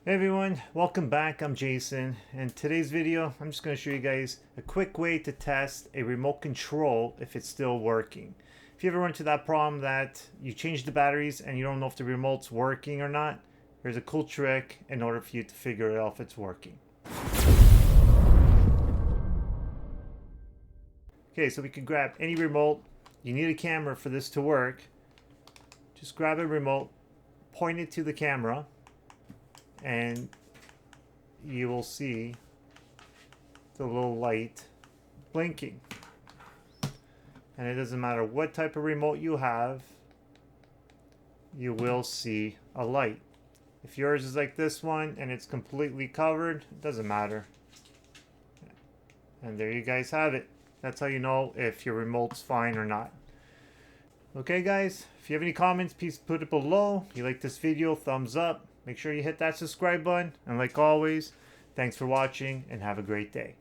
Hey everyone, welcome back. I'm Jason, and today's video I'm just going to show you guys a quick way to test a remote control if it's still working. If you ever run into that problem that you change the batteries and you don't know if the remote's working or not, there's a cool trick in order for you to figure out if it's working. Okay, so we can grab any remote. You need a camera for this to work. Just grab a remote, point it to the camera, and you will see the little light blinking. And it doesn't matter what type of remote you have, you will see a light. If yours is like this one and it's completely covered, it doesn't matter. And there you guys have it. That's how you know if your remote's fine or not. Okay guys, if you have any comments, please put it below. If you like this video, thumbs up. Make sure you hit that subscribe button. And like always, thanks for watching and have a great day.